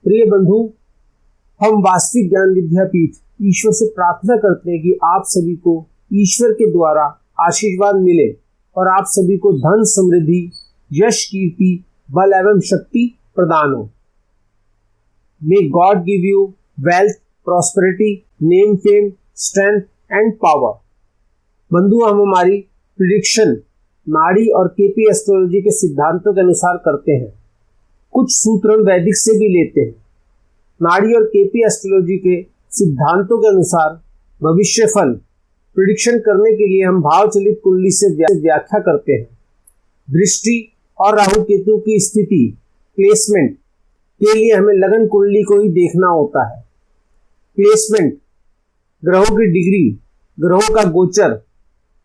प्रिय बंधु, हम वास्तविक ज्ञान विद्यापीठ ईश्वर से प्रार्थना करते हैं कि आप सभी को ईश्वर के द्वारा आशीर्वाद मिले और आप सभी को धन, समृद्धि, यश, कीर्ति, बल एवं शक्ति प्रदान हो। May God give you wealth, prosperity, name, fame, strength and power। बंधु, हम हमारी प्रिडिक्शन नाड़ी और केपी एस्ट्रोलॉजी के सिद्धांतों के अनुसार करते हैं। कुछ सूत्र हम वैदिक से भी लेते हैं। नाड़ी और केपी एस्ट्रोलॉजी के सिद्धांतों के अनुसार भविष्य फल प्रिडिक्शन करने के लिए हम भाव चलित कुंडली से व्याख्या करते हैं। दृष्टि और राहु केतु की स्थिति, प्लेसमेंट के लिए हमें लगन कुंडली को ही देखना होता है। प्लेसमेंट, ग्रहों की डिग्री, ग्रहों का गोचर,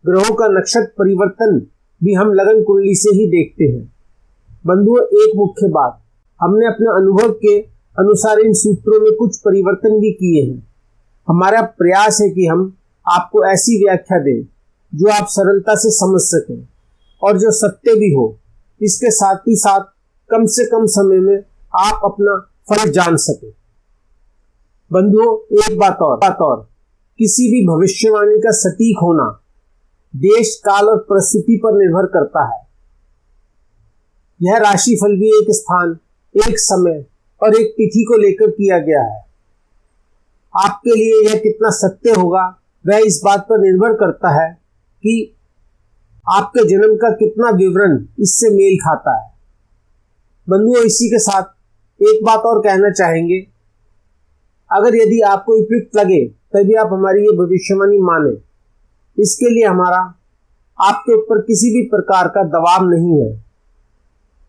ग्रहों का नक्षत्र परिवर्तन भी हम लगन कुंडली से ही देखते हैं। बंधुओं, एक मुख्य बात, हमने अपने अनुभव के अनुसार इन सूत्रों में कुछ परिवर्तन भी किए हैं। हमारा प्रयास है कि हम आपको ऐसी व्याख्या दें जो आप सरलता से समझ सकें और जो सत्य भी हो। इसके साथ ही साथ कम से कम समय में आप अपना फल जान सकें। बंधुओं, एक बात और, किसी भी भविष्यवाणी का सटीक होना देश, काल और परिस्थिति पर निर्भर करता है। यह राशिफल भी एक स्थान, एक समय और एक तिथि को लेकर किया गया है। आपके लिए यह कितना सत्य होगा वह इस बात पर निर्भर करता है कि आपके जन्म का कितना विवरण इससे मेल खाता है। बंधुओं, इसी के साथ एक बात और कहना चाहेंगे, अगर यदि आपको उपयुक्त लगे तभी आप हमारी ये भविष्यवाणी माने। इसके लिए हमारा आपके ऊपर किसी भी प्रकार का दबाव नहीं है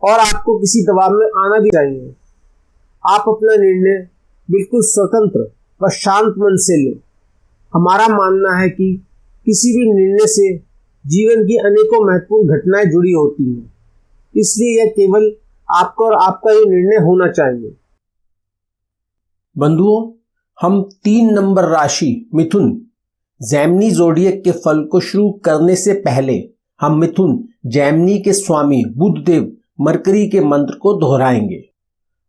और आपको किसी दबाव में आना भी चाहिए। आप अपना निर्णय बिल्कुल स्वतंत्र व शांत मन से लें। हमारा मानना है कि किसी भी निर्णय से जीवन की अनेकों महत्वपूर्ण घटनाएं जुड़ी होती हैं, इसलिए यह केवल आपका और आपका ये निर्णय होना चाहिए। बंधुओं, हम 3 नंबर राशि मिथुन जैमिनी ज़ोडिएक के फल को शुरू करने से पहले हम मिथुन जैमिनी के स्वामी बुधदेव मरकरी के मंत्र को दोहराएंगे।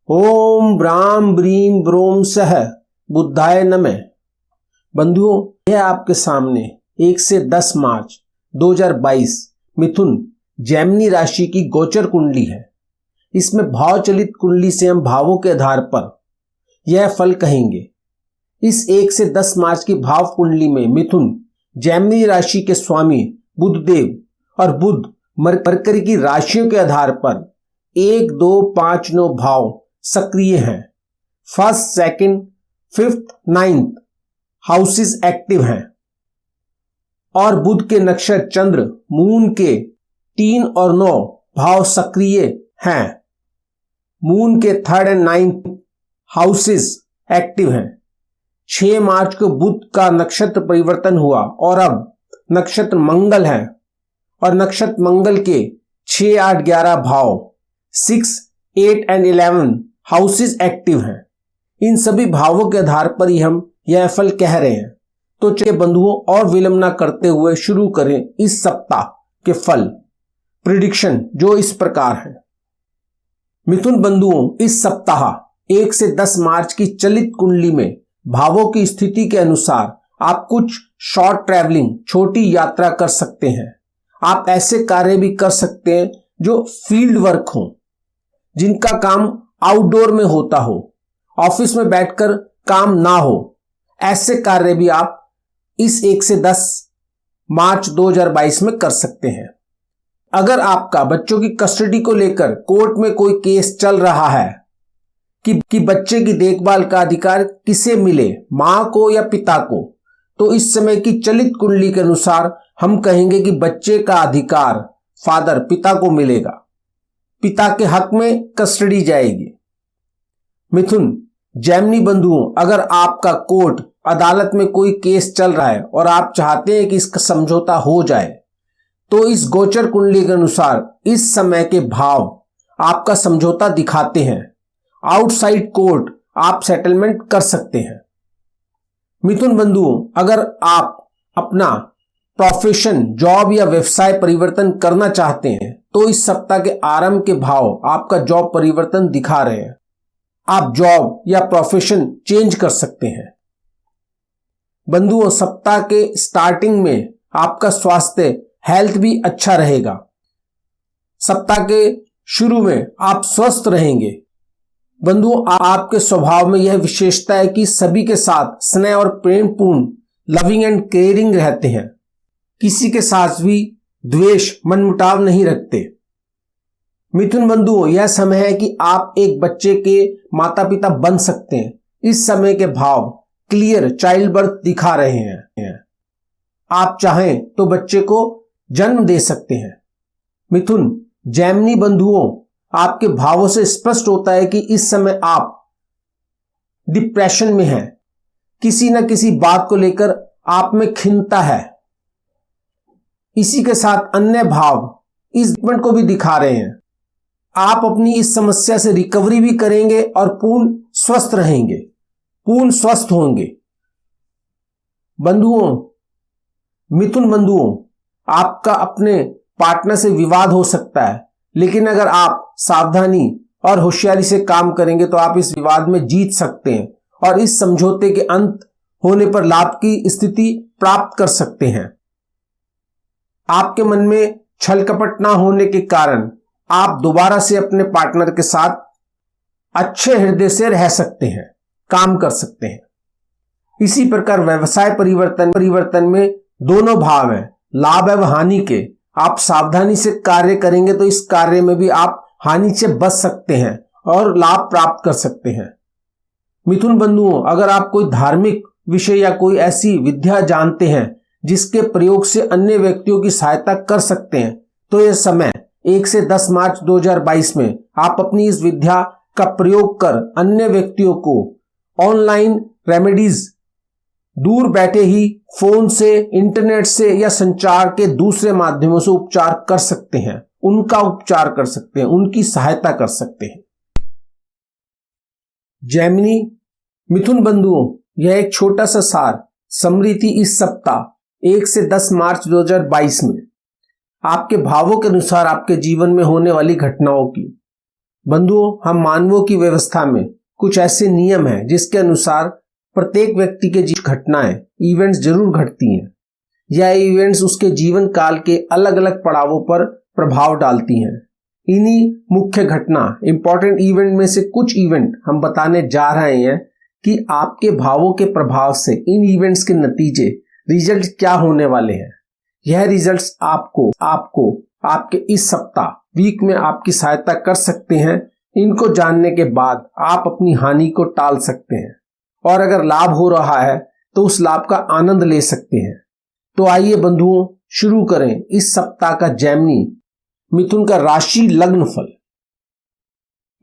ओम ब्राम ब्रीम ब्रोम सह बुद्धाय नमः। बंधुओं, यह आपके सामने 1 से 10 मार्च 2022 मिथुन जैमिनी राशि की गोचर कुंडली है। इसमें भाव चलित कुंडली से हम भावों के आधार पर यह फल कहेंगे। इस 1 से 10 मार्च की भाव कुंडली में मिथुन जैमिनी राशि के स्वामी बुधदेव और बुध मरकरी की राशियों के आधार पर 1, 2, 5, 9 भाव सक्रिय हैं। 1st, 2nd, 5th, 9th houses active हैं और बुध के नक्षत्र चंद्र मून के 3 और 9 भाव सक्रिय हैं। मून के 3rd और 9th हाउसेस एक्टिव हैं। 6 मार्च को बुध का नक्षत्र परिवर्तन हुआ और अब नक्षत्र मंगल है और नक्षत्र मंगल के 6, 8, 11 भाव 6, 8 एंड 11 हाउसेस एक्टिव हैं। इन सभी भावों के आधार पर ही हम यह फल कह रहे हैं। तो चलिए बंधुओं, और विलंब न करते हुए शुरू करें इस सप्ताह के फल प्रिडिक्शन, जो इस प्रकार है। मिथुन बंधुओं, इस सप्ताह 1 से 10 मार्च की चलित कुंडली में भावों की स्थिति के अनुसार आप कुछ शॉर्ट ट्रैवलिंग, छोटी यात्रा कर सकते हैं। आप ऐसे कार्य भी कर सकते हैं जो फील्ड वर्क हो, जिनका काम आउटडोर में होता हो, ऑफिस में बैठकर काम ना हो। ऐसे कार्य भी आप इस 1 से 10 मार्च 2022 में कर सकते हैं। अगर आपका बच्चों की कस्टडी को लेकर कोर्ट में कोई केस चल रहा है कि बच्चे की देखभाल का अधिकार किसे मिले, मां को या पिता को, तो इस समय की चलित कुंडली के अनुसार हम कहेंगे कि बच्चे का अधिकार फादर, पिता को मिलेगा। पिता के हक में कस्टडी जाएगी। मिथुन जैमिनी बंधुओं, अगर आपका कोर्ट अदालत में कोई केस चल रहा है और आप चाहते हैं कि इसका समझौता हो जाए, तो इस गोचर कुंडली के अनुसार इस समय के भाव आपका समझौता दिखाते हैं। आउटसाइड कोर्ट आप सेटलमेंट कर सकते हैं। मिथुन बंधुओं, अगर आप अपना प्रोफेशन, जॉब या व्यवसाय परिवर्तन करना चाहते हैं तो इस सप्ताह के आरंभ के भाव आपका जॉब परिवर्तन दिखा रहे हैं। आप जॉब या प्रोफेशन चेंज कर सकते हैं। बंधुओं, सप्ताह के स्टार्टिंग में आपका स्वास्थ्य हेल्थ भी अच्छा रहेगा। सप्ताह के शुरू में आप स्वस्थ रहेंगे। बंधुओं, आपके स्वभाव में यह विशेषता है कि सभी के साथ स्नेह और प्रेमपूर्ण, लविंग एंड केयरिंग रहते हैं। किसी के साथ भी द्वेष, मनमुटाव नहीं रखते। मिथुन बंधुओं, यह समय है कि आप एक बच्चे के माता पिता बन सकते हैं। इस समय के भाव क्लियर चाइल्ड बर्थ दिखा रहे हैं। आप चाहें तो बच्चे को जन्म दे सकते हैं। मिथुन, जैमिनी बंधुओं, आपके भावों से स्पष्ट होता है कि इस समय आप डिप्रेशन में हैं। किसी न किसी बात को लेकर आप में खिन्नता है। इसी के साथ अन्य भाव इस पॉइंट को भी दिखा रहे हैं। आप अपनी इस समस्या से रिकवरी भी करेंगे और पूर्ण स्वस्थ रहेंगे, पूर्ण स्वस्थ होंगे। बंधुओं, मिथुन बंधुओं, आपका अपने पार्टनर से विवाद हो सकता है, लेकिन अगर आप सावधानी और होशियारी से काम करेंगे तो आप इस विवाद में जीत सकते हैं और इस समझौते के अंत होने पर लाभ की स्थिति प्राप्त कर सकते हैं। आपके मन में छल कपट ना होने के कारण आप दोबारा से अपने पार्टनर के साथ अच्छे हृदय से रह सकते हैं, काम कर सकते हैं। इसी प्रकार व्यवसाय परिवर्तन में दोनों भाव हैं, लाभ एवं हानि के। आप सावधानी से कार्य करेंगे तो इस कार्य में भी आप हानि से बच सकते हैं और लाभ प्राप्त कर सकते हैं। मिथुन बंधुओं, अगर आप कोई धार्मिक विषय या कोई ऐसी विद्या जानते हैं जिसके प्रयोग से अन्य व्यक्तियों की सहायता कर सकते हैं, तो यह समय 1 से 10 मार्च 2022 में आप अपनी इस विद्या का प्रयोग कर अन्य व्यक्तियों को ऑनलाइन रेमेडीज, दूर बैठे ही फोन से, इंटरनेट से या संचार के दूसरे माध्यमों से उपचार कर सकते हैं, उनका उपचार कर सकते हैं, उनकी सहायता कर सकते हैं। जैमिनी मिथुन बंधुओं, यह एक छोटा सा सार समृद्धि इस सप्ताह 1 से 10 मार्च 2022 में आपके भावों के अनुसार आपके जीवन में होने वाली घटनाओं की। बंधुओं, हम मानवों की व्यवस्था में कुछ ऐसे नियम हैं जिसके अनुसार प्रत्येक व्यक्ति के घटनाएं, इवेंट्स जरूर घटती हैं। यह इवेंट्स उसके जीवन काल के अलग अलग पड़ावों पर प्रभाव डालती हैं। इन्हीं मुख्य घटना, इंपॉर्टेंट इवेंट में से कुछ इवेंट हम बताने जा रहे हैं कि आपके भावों के प्रभाव से इन इवेंट्स के नतीजे, रिजल्ट क्या होने वाले हैं। यह रिजल्ट्स आपको आपके इस सप्ताह, वीक में आपकी सहायता कर सकते हैं। इनको जानने के बाद आप अपनी हानि को टाल सकते हैं और अगर लाभ हो रहा है तो उस लाभ का आनंद ले सकते हैं। तो आइए बंधुओं, शुरू करें इस सप्ताह का जैमिनी मिथुन का राशि लग्न फल।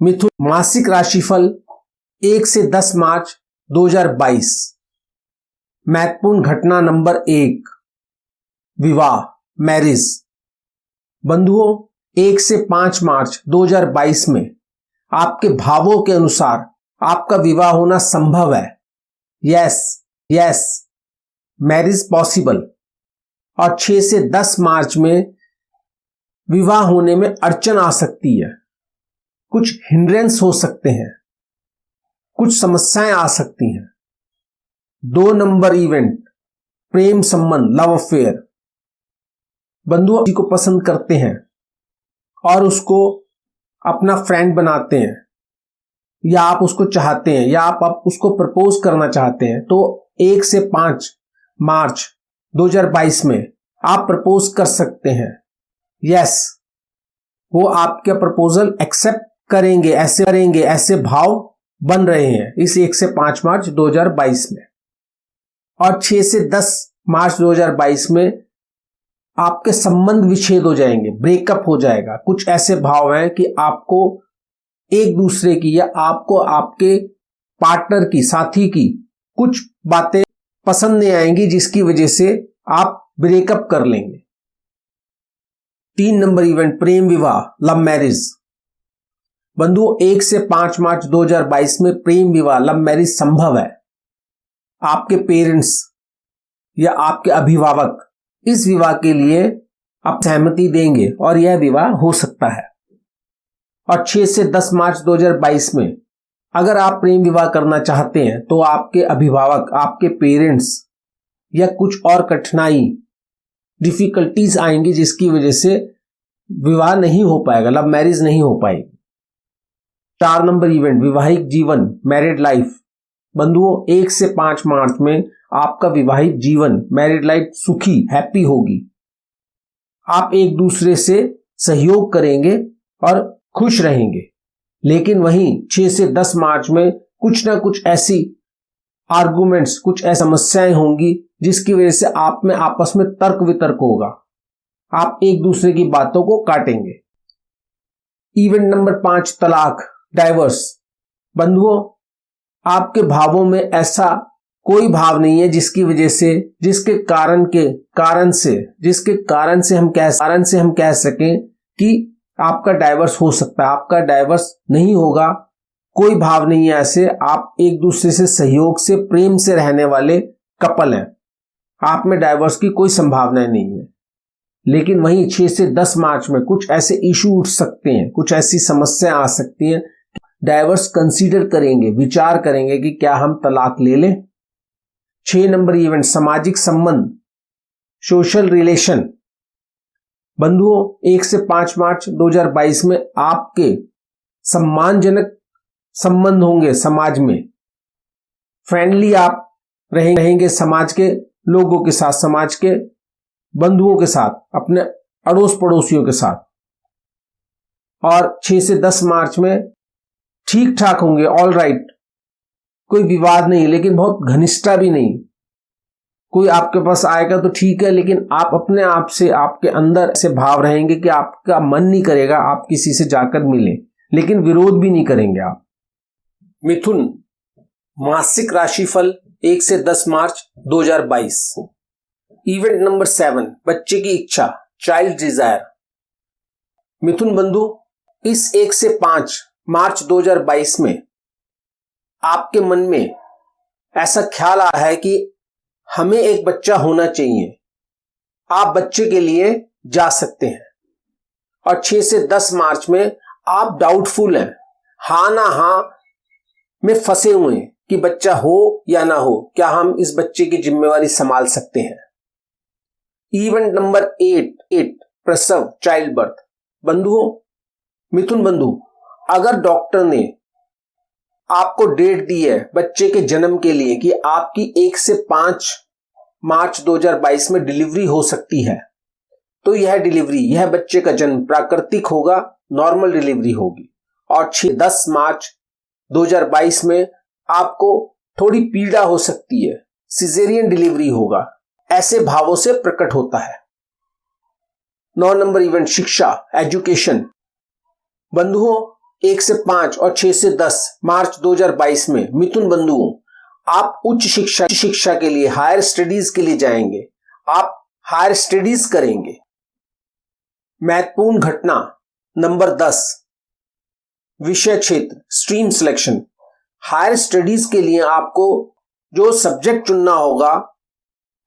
मिथुन मासिक राशिफल 1 से 10 मार्च 2022। महत्वपूर्ण घटना नंबर 1, विवाह, मैरिज। बंधुओं, 1 से 5 मार्च 2022 में आपके भावों के अनुसार आपका विवाह होना संभव है। Yes, marriage possible. और 6 से 10 मार्च में विवाह होने में अड़चन आ सकती है, कुछ हिंड्रेंस हो सकते हैं, कुछ समस्याएं आ सकती हैं। 2 नंबर इवेंट, प्रेम संबंध, लव अफेयर। बंधु किसी को पसंद करते हैं और उसको अपना फ्रेंड बनाते हैं, या आप उसको चाहते हैं, या आप उसको प्रपोज करना चाहते हैं, तो 1 से 5 मार्च 2022 में आप प्रपोज कर सकते हैं। यस, वो आपका प्रपोजल एक्सेप्ट करेंगे, ऐसे भाव बन रहे हैं इस 1 से 5 मार्च 2022 में। और 6 से 10 मार्च 2022 में आपके संबंध विच्छेद हो जाएंगे, ब्रेकअप हो जाएगा। कुछ ऐसे भाव हैं कि आपको एक दूसरे की या आपको आपके पार्टनर की, साथी की कुछ बातें पसंद नहीं आएंगी, जिसकी वजह से आप ब्रेकअप कर लेंगे। 3 नंबर इवेंट, प्रेम विवाह, लव मैरिज। बंधुओं, 1 से 5 मार्च 2022 में प्रेम विवाह, लव मैरिज संभव है। आपके पेरेंट्स या आपके अभिभावक इस विवाह के लिए आप सहमति देंगे और यह विवाह हो सकता है। और 6 से 10 मार्च 2022 में अगर आप प्रेम विवाह करना चाहते हैं तो आपके अभिभावक, आपके पेरेंट्स या कुछ और कठिनाई, डिफिकल्टीज आएंगी जिसकी वजह से विवाह नहीं हो पाएगा, लव मैरिज नहीं हो पाएगी। 4 नंबर इवेंट, विवाहिक जीवन, मैरिड लाइफ। बंधुओं 1 से 5 मार्च में आपका विवाहित जीवन, मैरिड लाइफ सुखी, हैप्पी होगी। आप एक दूसरे से सहयोग करेंगे और खुश रहेंगे। लेकिन वहीं 6 से 10 मार्च में कुछ ना कुछ ऐसी आर्गुमेंट्स, कुछ ऐसी समस्याएं होंगी जिसकी वजह से आप में आपस में तर्क वितर्क होगा। आप एक दूसरे की बातों को काटेंगे। इवेंट नंबर 5, तलाक, डाइवर्स। बंधुओं आपके भावों में ऐसा कोई भाव नहीं है जिसकी वजह से, जिसके कारण से हम कह सकें कि आपका डाइवर्स हो सकता है। आपका डाइवर्स नहीं होगा, कोई भाव नहीं है ऐसे। आप एक दूसरे से सहयोग से, प्रेम से रहने वाले कपल हैं। आप में डाइवर्स की कोई संभावना नहीं है। लेकिन वहीं 6 से 10 मार्च में कुछ ऐसे इशू उठ सकते हैं, कुछ ऐसी समस्या आ सकती हैं, डाइवर्स कंसीडर करेंगे, विचार करेंगे कि क्या हम तलाक ले लें। 6 नंबर इवेंट, सामाजिक संबंध, सोशल रिलेशन। बंधुओं 1 से 5 मार्च 2022 में आपके सम्मानजनक संबंध होंगे समाज में। फ्रेंडली आप रहेंगे समाज के लोगों के साथ, समाज के बंधुओं के साथ, अपने अड़ोस पड़ोसियों के साथ। और 6 से 10 मार्च में ठीक ठाक होंगे, ऑल राइट, कोई विवाद नहीं, लेकिन बहुत घनिष्ठता भी नहीं। कोई आपके पास आएगा तो ठीक है, लेकिन आप अपने आप से, आपके अंदर से भाव रहेंगे कि आपका मन नहीं करेगा आप किसी से जाकर मिलें, लेकिन विरोध भी नहीं करेंगे आप। मिथुन मासिक राशिफल 1 से 10 मार्च 2022। इवेंट नंबर 7, बच्चे की इच्छा, चाइल्ड डिजायर। मिथुन बंधु इस 1 से 5 मार्च 2022 में आपके मन में ऐसा ख्याल आ रहा है कि हमें एक बच्चा होना चाहिए। आप बच्चे के लिए जा सकते हैं। और 6 से 10 मार्च में आप डाउटफुल हैं, हां ना हां में फंसे हुए हैं कि बच्चा हो या ना हो, क्या हम इस बच्चे की जिम्मेवारी संभाल सकते हैं। इवेंट नंबर 8, प्रसव, चाइल्ड बर्थ। बंधुओं, मिथुन बंधु, अगर डॉक्टर ने आपको डेट दी है बच्चे के जन्म के लिए कि आपकी 1 से 5 मार्च 2022 में डिलीवरी हो सकती है, तो यह डिलीवरी, यह बच्चे का जन्म प्राकृतिक होगा, नॉर्मल डिलीवरी होगी। और 6-10 मार्च 2022 में आपको थोड़ी पीड़ा हो सकती है, सिजेरियन डिलीवरी होगा, ऐसे भावों से प्रकट होता है। 9 नंबर इवेंट, शिक्षा, एजुकेशन। बंधुओं 1 से 5 और 6 से 10 मार्च 2022 में मिथुन बंधुओं आप उच्च शिक्षा के लिए, हायर स्टडीज के लिए जाएंगे। आप हायर स्टडीज करेंगे। महत्वपूर्ण घटना नंबर 10, विषय क्षेत्र, स्ट्रीम सिलेक्शन। हायर स्टडीज के लिए आपको जो सब्जेक्ट चुनना होगा,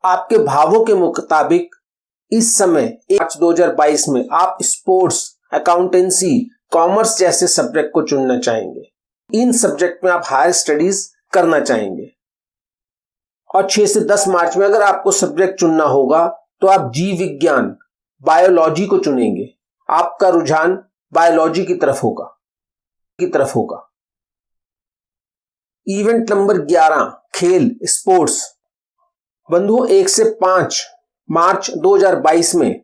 आपके भावों के मुताबिक इस समय मार्च 2022 में आप स्पोर्ट्स, अकाउंटेंसी, कॉमर्स जैसे सब्जेक्ट को चुनना चाहेंगे। इन सब्जेक्ट में आप हायर स्टडीज करना चाहेंगे। और 6 से 10 मार्च में अगर आपको सब्जेक्ट चुनना होगा तो आप जीव विज्ञान, बायोलॉजी को चुनेंगे। आपका रुझान बायोलॉजी की तरफ होगा। इवेंट नंबर 11, खेल, स्पोर्ट्स। बंधुओं 1 से 5 मार्च 2022 में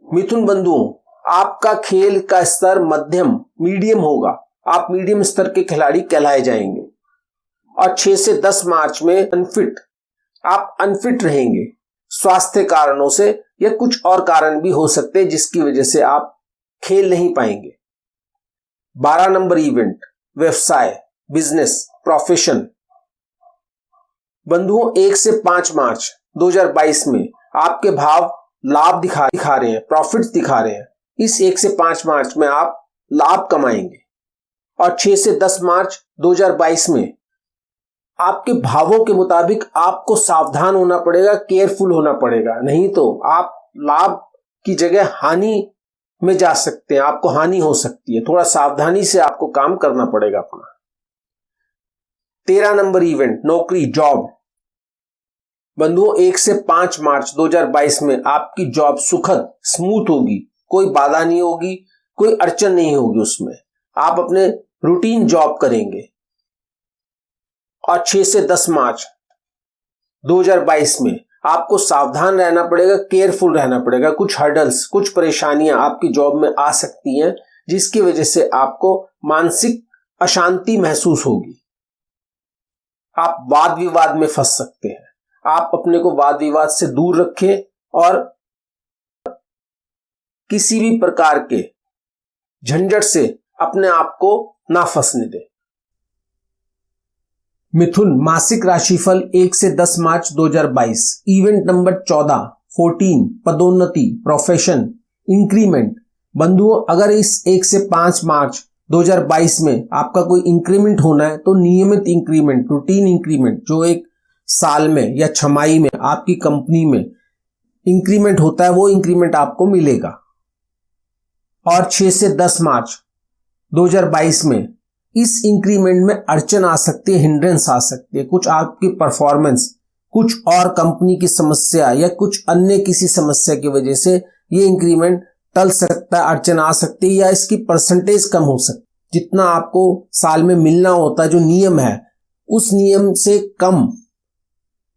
मिथुन बंधुओं आपका खेल का स्तर मध्यम, मीडियम होगा। आप मीडियम स्तर के खिलाड़ी कहलाए जाएंगे। और 6 से 10 मार्च में आप अनफिट रहेंगे, स्वास्थ्य कारणों से या कुछ और कारण भी हो सकते हैं जिसकी वजह से आप खेल नहीं पाएंगे। 12 नंबर इवेंट, व्यवसाय, बिजनेस, प्रोफेशन। बंधुओं 1 से 5 मार्च 2022 में आपके भाव लाभ दिखा रहे हैं, प्रॉफिट्स दिखा रहे हैं। इस 1 से 5 मार्च में आप लाभ कमाएंगे। और 6 से 10 मार्च 2022 में आपके भावों के मुताबिक आपको सावधान होना पड़ेगा, केयरफुल होना पड़ेगा, नहीं तो आप लाभ की जगह हानि में जा सकते हैं, आपको हानि हो सकती है। थोड़ा सावधानी से आपको काम करना पड़ेगा अपना। 13 नंबर इवेंट नौकरी जॉब। बंधुओं 1 से 5 मार्च 2022 में आपकी जॉब सुखद स्मूथ होगी, कोई बाधा नहीं होगी, कोई अड़चन नहीं होगी उसमें। आप अपने रूटीन जॉब करेंगे। और 6 से 10 मार्च 2022 में आपको सावधान रहना पड़ेगा, केयरफुल रहना पड़ेगा। कुछ हर्डल्स, कुछ परेशानियां आपकी जॉब में आ सकती हैं, जिसकी वजह से आपको मानसिक अशांति महसूस होगी। आप वाद विवाद में फंस सकते हैं। आप अपने को वाद विवाद से दूर रखें और किसी भी प्रकार के झंझट से अपने आप को ना फंसने दें। मिथुन मासिक राशिफल 1 से 10 मार्च 2022। इवेंट नंबर 14, 14 पदोन्नति, प्रोफेशन, इंक्रीमेंट। बंधुओं अगर इस 1 से 5 मार्च 2022 में आपका कोई इंक्रीमेंट होना है तो नियमित इंक्रीमेंट, रूटीन इंक्रीमेंट जो एक साल में या छमाही में आपकी कंपनी में इंक्रीमेंट होता है, वो इंक्रीमेंट आपको मिलेगा। और 6 से 10 मार्च 2022 में इस इंक्रीमेंट में अड़चन आ सकती है, हिंड्रेंस आ सकती है। कुछ आपकी परफॉर्मेंस, कुछ और कंपनी की समस्या या कुछ अन्य किसी समस्या की वजह से ये इंक्रीमेंट टल सकता है, अड़चन आ सकती है या इसकी परसेंटेज कम हो सकती है। जितना आपको साल में मिलना होता है, जो नियम है, उस नियम से कम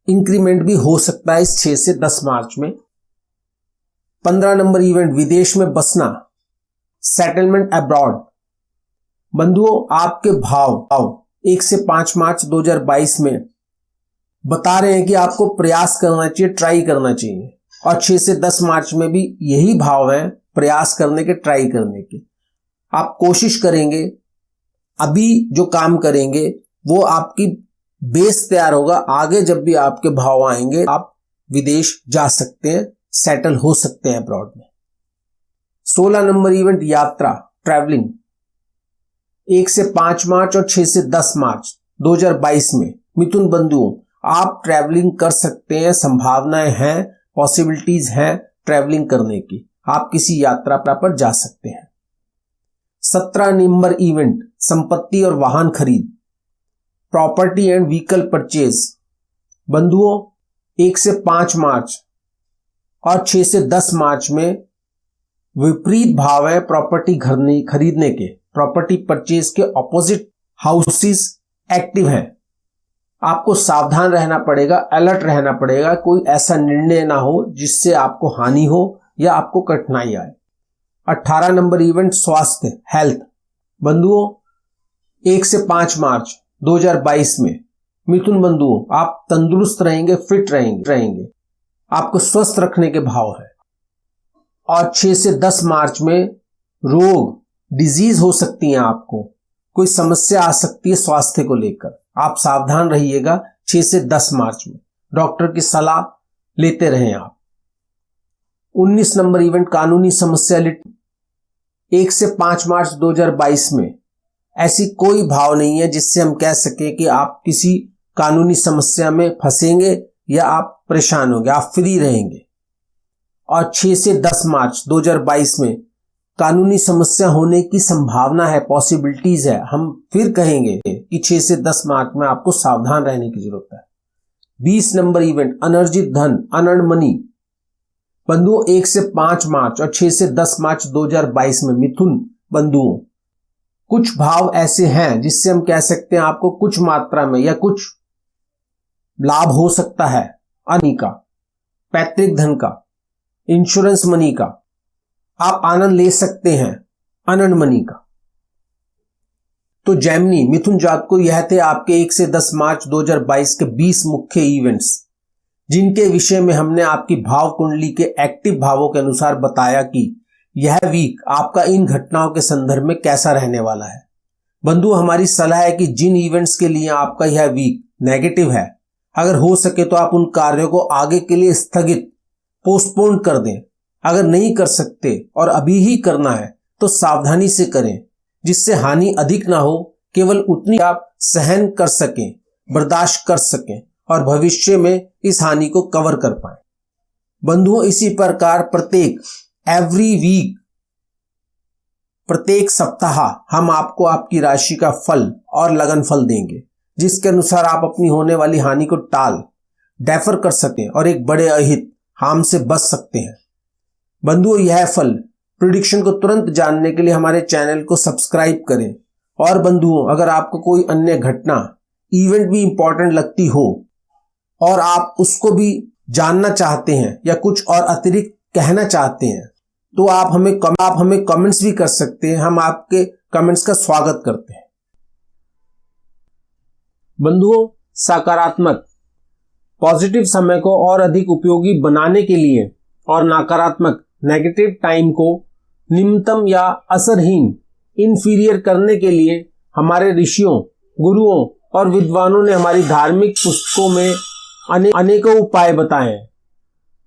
इंक्रीमेंट भी हो सकता है इस 6 से 10 मार्च में। 15 नंबर इवेंट विदेश में बसना, सेटलमेंट अब्रॉड। बंधुओं आपके भाव 1 से 5 मार्च 2022 में बता रहे हैं कि आपको प्रयास करना चाहिए, ट्राई करना चाहिए। और 6 से 10 मार्च में भी यही भाव है, प्रयास करने के, ट्राई करने के। आप कोशिश करेंगे, अभी जो काम करेंगे वो आपकी बेस तैयार होगा। आगे जब भी आपके भाव आएंगे आप विदेश जा सकते हैं, सेटल हो सकते हैं अब्रॉड में। 16 नंबर इवेंट यात्रा, ट्रैवलिंग। 1 से 5 मार्च और 6 से 10 मार्च 2022 में मिथुन बंधुओं आप ट्रैवलिंग कर सकते हैं, संभावनाएं हैं, पॉसिबिलिटीज हैं ट्रैवलिंग करने की। आप किसी यात्रा पर जा सकते हैं। 17 नंबर इवेंट संपत्ति और वाहन खरीद, प्रॉपर्टी एंड व्हीकल परचेज। बंधुओं 1 से 5 मार्च और 6 से 10 मार्च में विपरीत भाव है प्रॉपर्टी खरीदने के। प्रॉपर्टी परचेज के ऑपोजिट हाउसेस एक्टिव हैं। आपको सावधान रहना पड़ेगा, अलर्ट रहना पड़ेगा, कोई ऐसा निर्णय ना हो जिससे आपको हानि हो या आपको कठिनाई आए। 18 नंबर इवेंट स्वास्थ्य, हेल्थ। बंधुओं 1 से 5 मार्च 2022 में मिथुन बंधुओं आप तंदुरुस्त रहेंगे, फिट रहेंगे। आपको स्वस्थ रखने के भाव है। और 6 से 10 मार्च में रोग, डिजीज हो सकती हैं, आपको कोई समस्या आ सकती है स्वास्थ्य को लेकर। आप सावधान रहिएगा 6 से 10 मार्च में। डॉक्टर की सलाह लेते रहें आप। 19 नंबर इवेंट कानूनी समस्या, 1 से 5 मार्च 2022 में ऐसी कोई भाव नहीं है जिससे हम कह सकें कि आप किसी कानूनी समस्या में फंसेंगे या आप परेशान होंगे, आप फ्री रहेंगे। और 6 से 10 मार्च 2022 में कानूनी समस्या होने की संभावना है, पॉसिबिलिटीज है। हम फिर कहेंगे कि 6 से 10 मार्च में आपको सावधान रहने की जरूरत है। 20 नंबर इवेंट अनर्जित धन, अनर्न मनी। बंधुओं 1 से 5 मार्च और 6 से 10 मार्च 2022 में मिथुन बंधुओं कुछ भाव ऐसे हैं जिससे हम कह सकते हैं आपको कुछ मात्रा में या कुछ लाभ हो सकता है। अनी का, पैतृक धन का, इंश्योरेंस मनी का आप आनंद ले सकते हैं, अनंत मनी का। तो जेमिनी मिथुन जात को यह थे आपके 1 से 10 मार्च 2022 के 20 मुख्य इवेंट्स, जिनके विषय में हमने आपकी भाव कुंडली के एक्टिव भावों के अनुसार बताया कि यह वीक आपका इन घटनाओं के संदर्भ में कैसा रहने वाला है। बंधु हमारी सलाह है कि जिन इवेंट्स के लिए आपका यह वीक नेगेटिव है, अगर हो सके तो आप उन कार्यों को आगे के लिए स्थगित, पोस्टपोन कर दें। अगर नहीं कर सकते और अभी ही करना है तो सावधानी से करें, जिससे हानि अधिक ना हो, केवल उतनी आप सहन कर सकें, बर्दाश्त कर सकें और भविष्य में इस हानि को कवर कर पाएं। बंधुओं इसी प्रकार प्रत्येक एवरी वीक, प्रत्येक सप्ताह हम आपको आपकी राशि का फल और लगन फल देंगे, जिसके अनुसार आप अपनी होने वाली हानि को डेफर कर सकें और एक बड़े अहित हार्म से बच सकते हैं। बंधुओं, यह फल प्रेडिक्शन को तुरंत जानने के लिए हमारे चैनल को सब्सक्राइब करें। और बंधुओं, अगर आपको कोई अन्य घटना इवेंट भी इंपॉर्टेंट लगती हो और आप उसको भी जानना चाहते हैं या कुछ और अतिरिक्त कहना चाहते हैं तो आप हमें कमेंट्स भी कर सकते हैं। हम आपके कमेंट्स का स्वागत करते हैं। बंधुओं, सकारात्मक पॉजिटिव समय को और अधिक उपयोगी बनाने के लिए और नकारात्मक नेगेटिव टाइम को निम्नतम या असरहीन इंफीरियर करने के लिए हमारे ऋषियों, गुरुओं और विद्वानों ने हमारी धार्मिक पुस्तकों में अनेकों उपाय बताए हैं।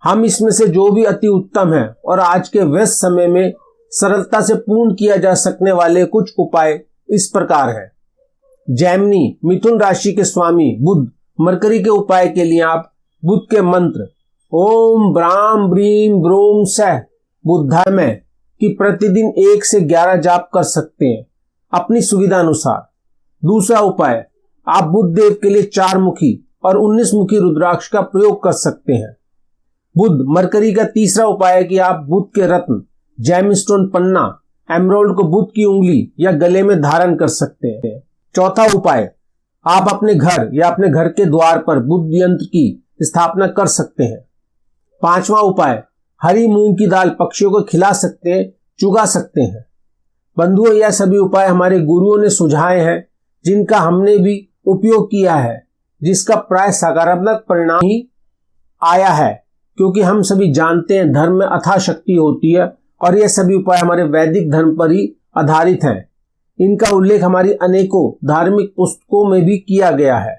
हम इसमें से जो भी अति उत्तम है और आज के व्यस्त समय में सरलता से पूर्ण किया जा सकने वाले कुछ उपाय इस प्रकार है। जैमिनी मिथुन राशि के स्वामी बुध मरकरी के उपाय के लिए आप बुध के मंत्र ओम ब्राम ब्रीम ब्रूम सह बुद्धाय में कि प्रतिदिन 1 से 11 जाप कर सकते हैं अपनी सुविधा अनुसार। दूसरा उपाय, आप बुध देव के लिए 4 मुखी और 19 मुखी रुद्राक्ष का प्रयोग कर सकते हैं। बुध मरकरी का तीसरा उपाय है कि आप बुध के रत्न जेमस्टोन पन्ना एमरोल्ड को बुध की उंगली या गले में धारण कर सकते हैं। चौथा उपाय, आप अपने घर या अपने घर के द्वार पर बुध यंत्र की स्थापना कर सकते हैं। पांचवा उपाय, हरी मूंग की दाल पक्षियों को खिला सकते हैं, चुगा सकते हैं। बंधुओं, यह सभी उपाय हमारे गुरुओं ने सुझाए हैं जिनका हमने भी उपयोग किया है, जिसका प्राय सकारात्मक परिणाम ही आया है, क्योंकि हम सभी जानते हैं धर्म में अथाह शक्ति होती है और यह सभी उपाय हमारे वैदिक धर्म पर ही आधारित हैं। इनका उल्लेख हमारी अनेकों धार्मिक पुस्तकों में भी किया गया है।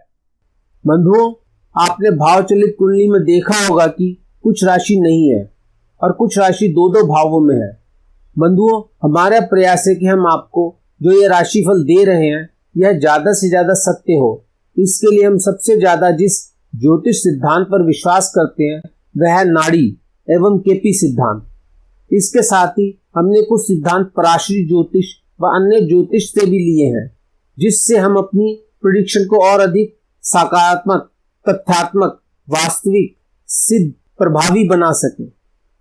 बंधुओं, आपने भावचलित कुंडली में देखा होगा कि कुछ राशि नहीं है और कुछ राशि 2-2 भावों में है। बंधुओं, हमारा प्रयास है कि हम आपको जो ये राशिफल दे रहे हैं यह ज्यादा से ज्यादा सत्य हो। इसके लिए हम सबसे ज्यादा जिस ज्योतिष सिद्धांत पर विश्वास करते हैं वह है नाड़ी एवं केपी सिद्धांत। इसके साथ ही हमने कुछ सिद्धांत पराशरी ज्योतिष व अन्य ज्योतिष से भी लिए हैं, जिससे हम अपनी प्रेडिक्शन को और अधिक सकारात्मक, तथ्यात्मक, वास्तविक, सिद्ध, प्रभावी बना सके।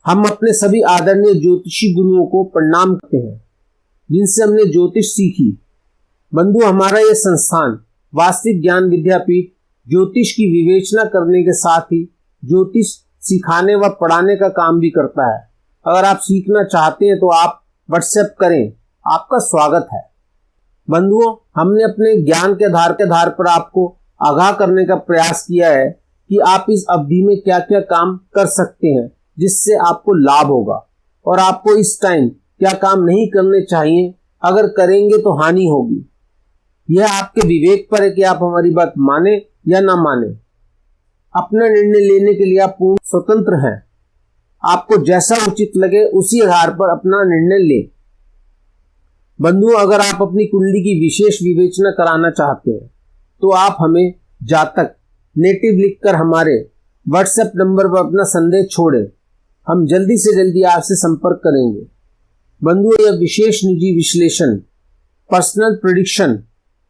हम अपने सभी आदरणीय ज्योतिषी गुरुओं को प्रणाम करते हैं जिनसे हमने ज्योतिष सीखी। बंधु, हमारा यह संस्थान वास्तविक ज्ञान विद्यापीठ ज्योतिष की विवेचना करने के साथ ही ज्योतिष सिखाने व पढ़ाने का काम भी करता है। अगर आप सीखना चाहते हैं तो आप व्हाट्सएप करें, आपका स्वागत है। बंधुओं, हमने अपने ज्ञान के आधार पर आपको आगाह करने का प्रयास किया है कि आप इस अवधि में क्या क्या काम कर सकते हैं जिससे आपको लाभ होगा, और आपको इस टाइम क्या काम नहीं करने चाहिए, अगर करेंगे तो हानि होगी। यह आपके विवेक पर है कि आप हमारी बात माने या ना माने। अपना निर्णय लेने के लिए आप पूर्ण स्वतंत्र हैं। आपको जैसा उचित लगे उसी आधार पर अपना निर्णय लें। बंधुओं, अगर आप अपनी कुंडली की विशेष विवेचना कराना चाहते हैं तो आप हमें जातक नेटिव लिखकर हमारे व्हाट्सएप नंबर पर अपना संदेश छोड़ें। हम जल्दी से जल्दी आपसे संपर्क करेंगे। बंधुओं, यह विशेष निजी विश्लेषण पर्सनल प्रेडिक्शन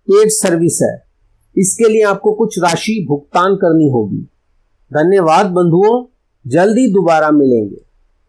पेड सर्विस है। इसके लिए आपको कुछ राशि भुगतान करनी होगी। धन्यवाद बंधुओं, जल्दी दोबारा मिलेंगे।